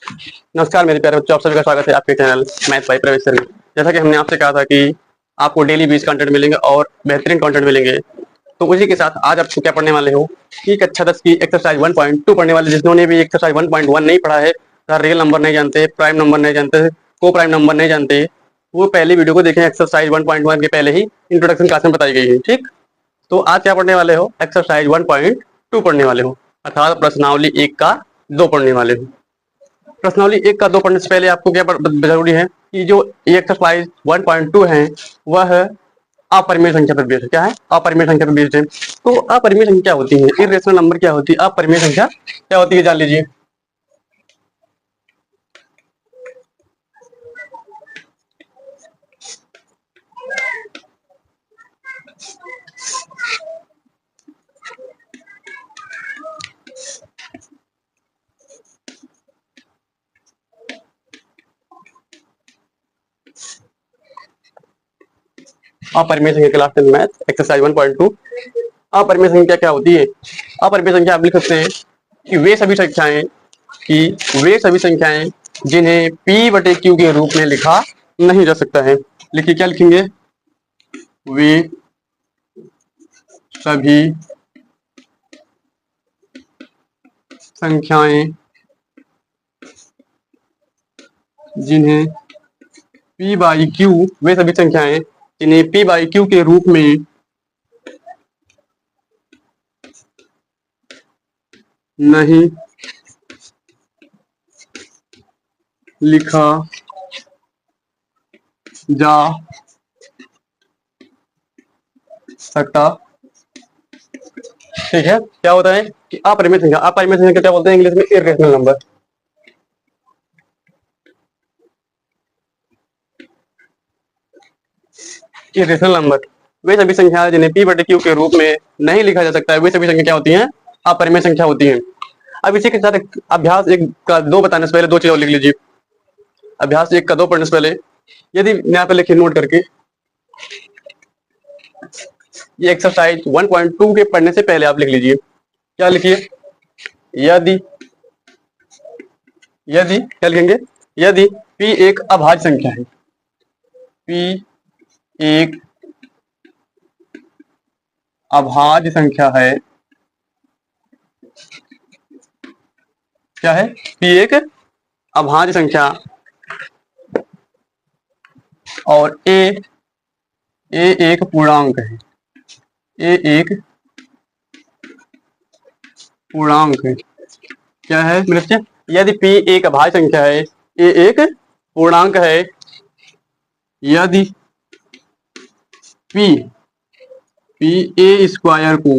नमस्कार मेरे प्यारे बच्चों, आप सभी का स्वागत है आपके चैनल मैथ बाय प्रवेश सर में। जैसा कि हमने आपसे कहा था कि आपको डेली 20 कंटेंट मिलेंगे और बेहतरीन कंटेंट मिलेंगे, तो उसी के साथ आज आपको क्या पढ़ने वाले हो कि कक्षा 10 की एक्सरसाइज 1.2 पढ़ने वाले। जिन्होंने भी एक्सरसाइज 1.1 नहीं पढ़ा है, रियल नंबर नहीं जानते, प्राइम नंबर नहीं जानते, को प्राइम नंबर नहीं जानते, वो पहले वीडियो को देखें। एक्सरसाइज 1.1 के पहले ही इंट्रोडक्शन क्लास में बताई गई है। ठीक, तो आज क्या पढ़ने वाले हो? एक्सरसाइज 1.2 पढ़ने वाले हो, अर्थात प्रश्नावली 1 का 2 पढ़ने वाले हो। प्रश्नावली 1 का 2 पढ़ने से पहले आपको क्या जरूरी है कि जो एक्सरसाइज 1.2 है वह अपरिमेय संख्या पर बेस्ड है। क्या है? अपरिमेय संख्या पर बेस्ड है। तो अपरिमेय संख्या क्या होती है, इर्रेशनल नंबर क्या होती है, अपरिमेय संख्या क्या होती है, जान लीजिए। अपरिमेय संख्या क्लास 10 मैथ एक्सरसाइज 1.2। अपरिमेय संख्या क्या होती है? अपरिमेय संख्या आप लिख सकते हैं कि वे सभी संख्याएं जिन्हें P बटे Q के रूप में लिखा नहीं जा सकता है। लिखिए, क्या लिखेंगे? वे सभी संख्याएं जिन्हें P बाई Q, वे सभी संख्याएं जिन्हें P बाई Q के रूप में नहीं लिखा जा सकता। ठीक है, क्या होता है कि अपरिमेय संख्या, अपरिमेय संख्या क्या बोलते हैं इंग्लिश में? Irrational number. इर्रेशनल नंबर वे सभी संख्याएं जिन्हें P बटे Q के रूप में नहीं लिखा जा सकता है, वे सभी संख्या क्या होती हैं? अपरिमेय संख्या होती हैं। अब इसी के साथ एक अभ्यास 1 का 2 बताने से पहले 2 चीज और लिख लीजिए। अभ्यास 1 का 2 पढ़ने से पहले यदि यहाँ पे लिखिए नोट करके, ये एक्सरसाइज 1.2 के पढ़ने से पहले आप लिख लीजिए। क्या लिखिए? यदि यदि क्या लिखेंगे? यदि P एक अभाज्य संख्या है, P एक अभाज्य संख्या है। क्या है? P एक अभाज्य संख्या और A एक पूर्णांक है। A एक पूर्णांक है। क्या है मेरे बच्चे? यदि P एक अभाज्य संख्या है, A एक पूर्णांक है, यदि P A स्क्वायर को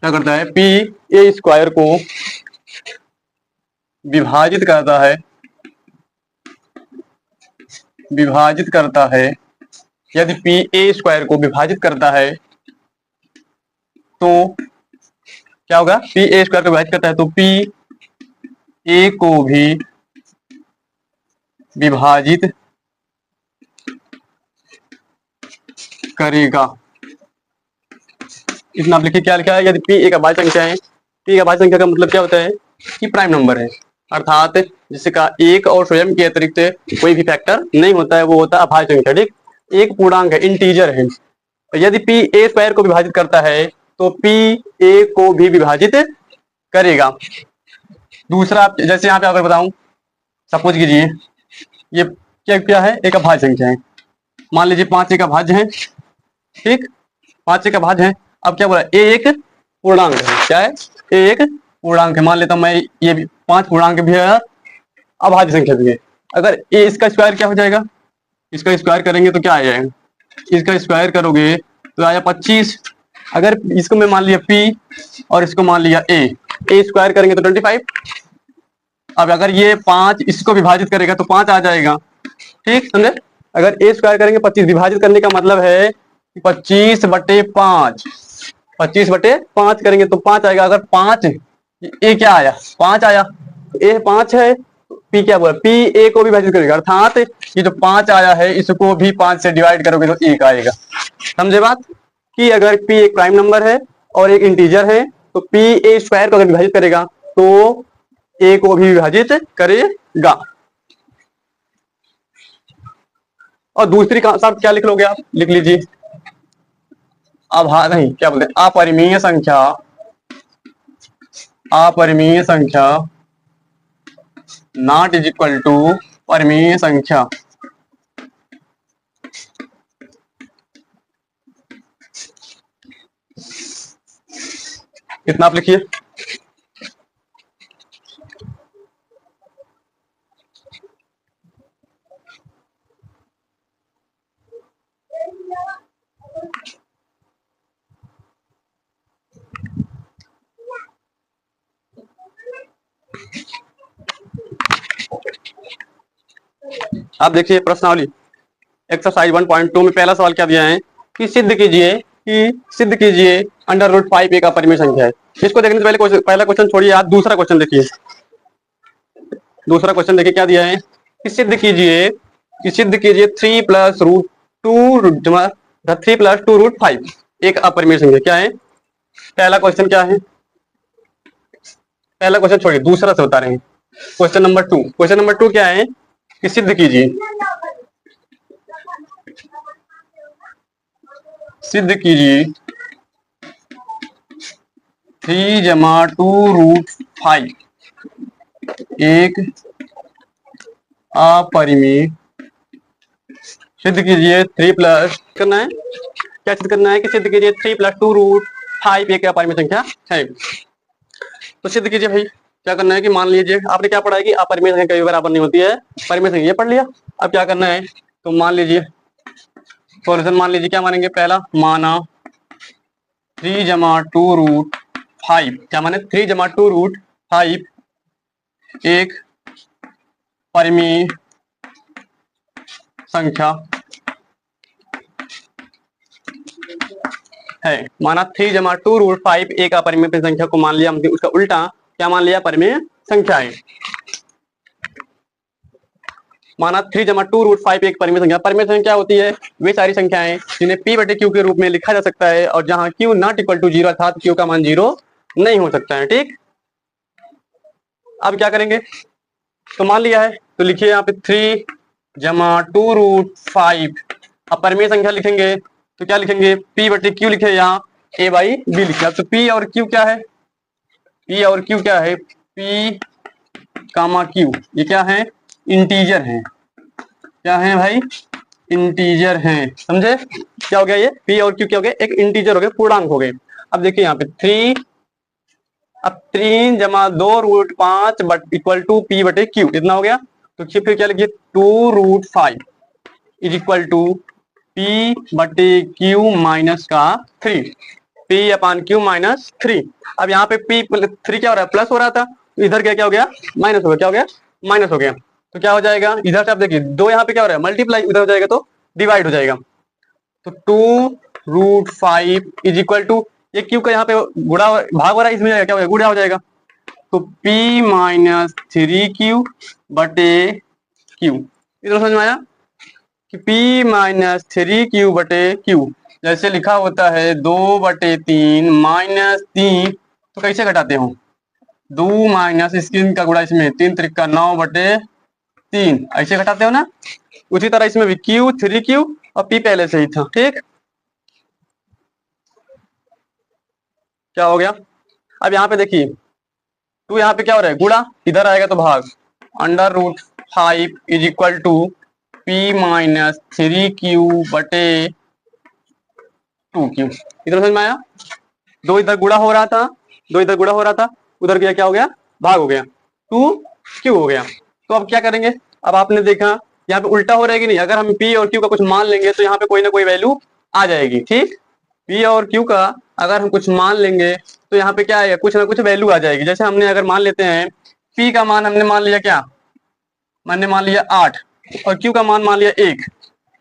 क्या करता है? P A स्क्वायर को विभाजित करता है। यदि P A स्क्वायर को विभाजित करता है तो क्या होगा? P A स्क्वायर को विभाजित करता है तो P A को भी विभाजित करेगा। इतना आप लिखिए। क्या लिखा है? यदि P एक अभाज्य संख्या है, P एक अभाज्य संख्या का मतलब क्या होता है कि प्राइम नंबर है, अर्थात जिसका एक और स्वयं के अतिरिक्त कोई भी फैक्टर नहीं होता है, वो होता है अभाज्य संख्या। ठीक, एक पूर्णांक है, इंटीजर है। यदि P A स्क्वायर को विभाजित करता है तो P A को भी विभाजित करेगा। दूसरा, जैसे यहाँ पे अगर बताऊं, सपोज कीजिए ये क्या है? एक अभाज्य संख्या है। मान लीजिए 5 एक अभाज्य है। ठीक, 5 एक अभाज्य है। अब क्या बोला? A एक पूर्णांक है। क्या है? A एक पूर्णांक है। मान लेता हूं मैं, ये भी 5 पूर्णांक भी है, अभाज्य संख्या भी है। अगर A इसका स्क्वायर क्या हो जाएगा? इसका स्क्वायर करेंगे तो क्या आ जाएगा? इसका स्क्वायर करोगे तो आया 25। अगर इसको मैं मान लिया P और इसको मान लिया A स्क्वायर करेंगे तो 25। अब अगर ये 5 इसको विभाजित करेगा तो 5 आ जाएगा। ठीक, समझे? अगर A स्क्वायर करेंगे 25, विभाजित करने का मतलब है 25 बटे 5, 25 बटे 5 करेंगे तो 5 आएगा। अगर 5 A क्या आया? 5 आया। A 5 है, P क्या बोला? P A को विभाजित करेगा, अर्थात ये जो 5 आया है इसको भी 5 से डिवाइड करोगे तो 1 आएगा। समझे बात? कि अगर P एक प्राइम नंबर है और एक इंटीजर है तो P A स्क्वायर को अगर विभाजित करेगा तो ए को भी विभाजित करेगा। और दूसरी साहब क्या लिख लोगे आप, लिख लीजिए नहीं क्या बोलते हैं, अपरिमेय संख्या, अपरिमेय संख्या नॉट इज इक्वल टू परिमेय संख्या। कितना आप लिखिए, आप देखिए प्रश्नावली एक्सरसाइज 1.2 में पहला सवाल क्या दिया है कि सिद्ध कीजिए अंडर रूट 5 एक अपरिमेय संख्या है। इसको देखने से पहले पहला क्वेश्चन छोड़िए, आप दूसरा क्वेश्चन देखिए। दूसरा क्वेश्चन देखिए क्या दिया है कि सिद्ध कीजिए 3 प्लस रूट 2 रूट 5 एक अपरिमेय संख्या। क्या है पहला क्वेश्चन, क्या है पहला क्वेश्चन छोड़िए, दूसरा से बता रहे हैं। क्वेश्चन नंबर 2 क्या है कि सिद्ध कीजिए 3 जमा 2 रूट 5 एक अपरिमेय। सिद्ध कीजिए 3 प्लस करना है, क्या सिद्ध करना है कि सिद्ध कीजिए 3 प्लस 2 रूट 5 एक अपरिमेय संख्या है। तो सिद्ध कीजिए भाई, क्या करना है कि मान लीजिए आपने क्या पढ़ा है कि अपरिमेय संख्या कभी बराबर नहीं होती है, परिमेय संख्या ये पढ़ लिया। अब क्या करना है तो मान लीजिए सॉल्यूशन, मान लीजिए क्या मानेंगे, पहला माना 3 जमा 2 रूट 5, क्या माने 3 जमा 2 रूट 5 एक परिमेय संख्या है। माना 3 जमा 2 रूट 5 एक अपरिमेय संख्या को मान लिया हमने, उसका उल्टा क्या मान लिया, परिमेय संख्या है। माना 3 जमा 2 रूट 5 एक परिमेय संख्या। परिमेय संख्या होती है वे सारी संख्याएं जिन्हें p बटे q के रूप में लिखा जा सकता है और जहां q नॉट इक्वल टू 0 अर्थात q का मान 0 नहीं हो सकता है। ठीक, अब क्या करेंगे तो मान लिया है तो लिखिए यहाँ पे 3 जमा 2 रूट 5। अब परिमेय संख्या लिखेंगे तो क्या लिखेंगे, p बटे q लिखे, यहाँ a बाई b लिखे। अब तो p और q क्या है, p कामा q ये क्या है, इंटीजर है। क्या है भाई, इंटीजर है, समझे। क्या हो गया ये p और q क्या हो गया, एक इंटीजर हो गए, पूर्णांक हो गए। अब देखिए यहाँ पे 3, अब 3 जमा 2 root 5 but equal to p बटे q इतना हो गया। तो फिर क्या लिखिए 2 root 5 is equal to p बटे q माइनस का 3, p अपान q माइनस 3। अब यहाँ पे p 3 क्या हो रहा है, प्लस हो रहा था, इधर क्या हो गया, माइनस हो गया। क्या हो गया, माइनस हो गया। तो क्या हो जाएगा, इधर से आप देखिए 2 यहाँ पे क्या हो रहा है, मल्टीप्लाई, उधर हो जाएगा तो डिवाइड हो जाएगा। तो 2 रूट 5 इज इक्वल टू ये क्यू का यहाँ पे गुणा भाग हो रहा है, इसमें क्या हो जाएगा, गुणा हो जाएगा। तो p माइनस 3q बटे q, इधर समझ में आया कि p माइनस 3q बटे q जैसे लिखा होता है 2 बटे 3 माइनस 3, तो कैसे घटाते हो, 2 माइनस इसकी का गुणा इसमें 3 त्रिका 9 बटे 3 ऐसे घटाते हो ना। उसी तरह इसमें भी q 3q और p पहले से ही था। ठीक, क्या हो गया, अब यहाँ पे देखिए 2 यहाँ पे क्या हो रहा है, गुणा, इधर आएगा तो भाग, under root 5 is equal to p minus 3q बटे 2q। इधर समझ में आया, 2 इधर गुणा हो रहा था, उधर क्या हो गया, भाग हो गया, 2q हो गया। तो अब क्या करेंगे, अब आपने देखा यहाँ पे उल्टा हो रहा है कि नहीं, अगर हम p और q का कुछ मान लेंगे तो यहाँ पे कोई ना कोई वैल्यू आ जाएगी। ठीक, p और q का अगर हम कुछ मान लेंगे तो यहाँ पे क्या आएगा, कुछ ना कुछ वैल्यू आ जाएगी। जैसे हमने अगर मान लेते हैं p का मान हमने मान लिया क्या, मैंने मान लिया 8 और q का मान मान लिया 1,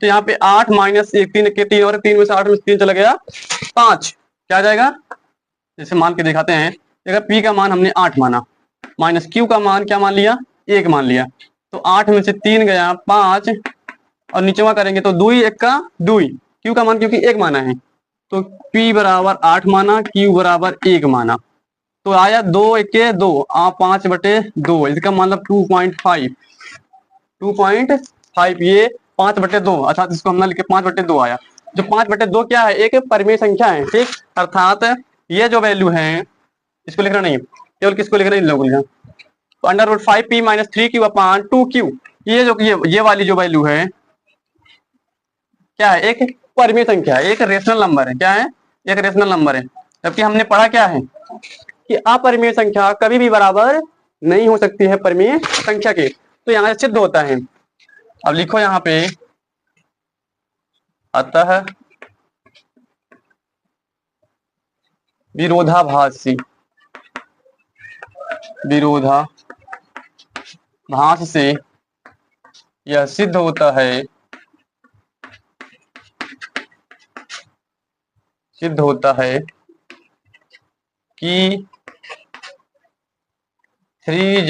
तो यहाँ पे 8 माइनस 1 3 के 3 और 3 में से 8 में 3 चला गया 5, क्या आ जाएगा, जैसे मान के दिखाते हैं। अगर p का मान हमने 8 माना माइनस q का मान क्या मान लिया, 1 मान लिया, तो 8 में से 3 गया 5 और नीचे करेंगे तो 2 1 का 2, q का मान क्योंकि 1 माना है तो p बराबर 8 माना, q बराबर 1 माना। तो आया 2 × 2 5/2, इसका मतलब 2.5 ये 5/2 अर्थात इसको हमने लिखे 5/2 आया। जो 5/2 क्या है, एक परिमेय संख्या है, ठीक। अर्थात ये जो वैल्यू है इसको लिखना नहीं, केवल किसको लिखना, इन लोगों को लिखना। तो √5p - 3q/2q, ये वाली जो वैल्यू है क्या है, एक परिमेय संख्या है, एक रेशनल नंबर है। क्या है, एक रेशनल नंबर है। जबकि हमने पढ़ा क्या है कि अपरिमेय संख्या कभी भी बराबर नहीं हो सकती है परिमेय संख्या के। तो यहां से सिद्ध होता है। अब लिखो यहाँ पे, अतः विरोधाभास से यह सिद्ध होता है कि 3 +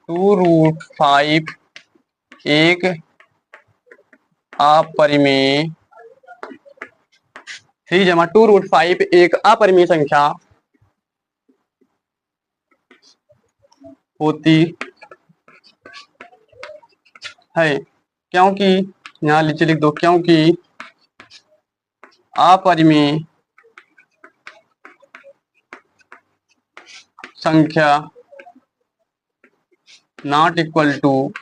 2√5 एक अपरिमेय 3 + 2√5 एक अपरिमेय संख्या होती है, क्योंकि यहाँ नीचे लिख दो, क्योंकि अपरिमेय संख्या नॉट इक्वल टू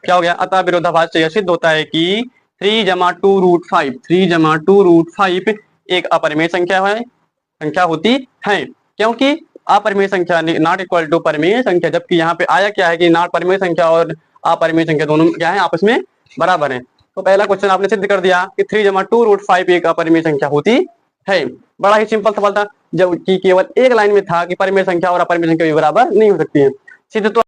क्या हो गया, अतः विरोधाभास से यह सिद्ध होता है कि 3 + 2√5 एक अपरिमेय संख्या होती है, क्योंकि अपरिमेय संख्या नॉट इक्वल टू परिमेय संख्या। जबकि यहाँ पे आया क्या है कि नॉट परिमेय संख्या और अपरिमेय संख्या दोनों क्या है, आपस में बराबर है। तो पहला क्वेश्चन आपने सिद्ध कर दिया कि 3 + 2√5 एक अपरिमेय संख्या होती है। बड़ा ही सिंपल सवाल था, जबकि केवल एक लाइन में था कि परिमेय संख्या और अपरिमेय संख्या भी बराबर नहीं हो सकती है। सिद्ध तो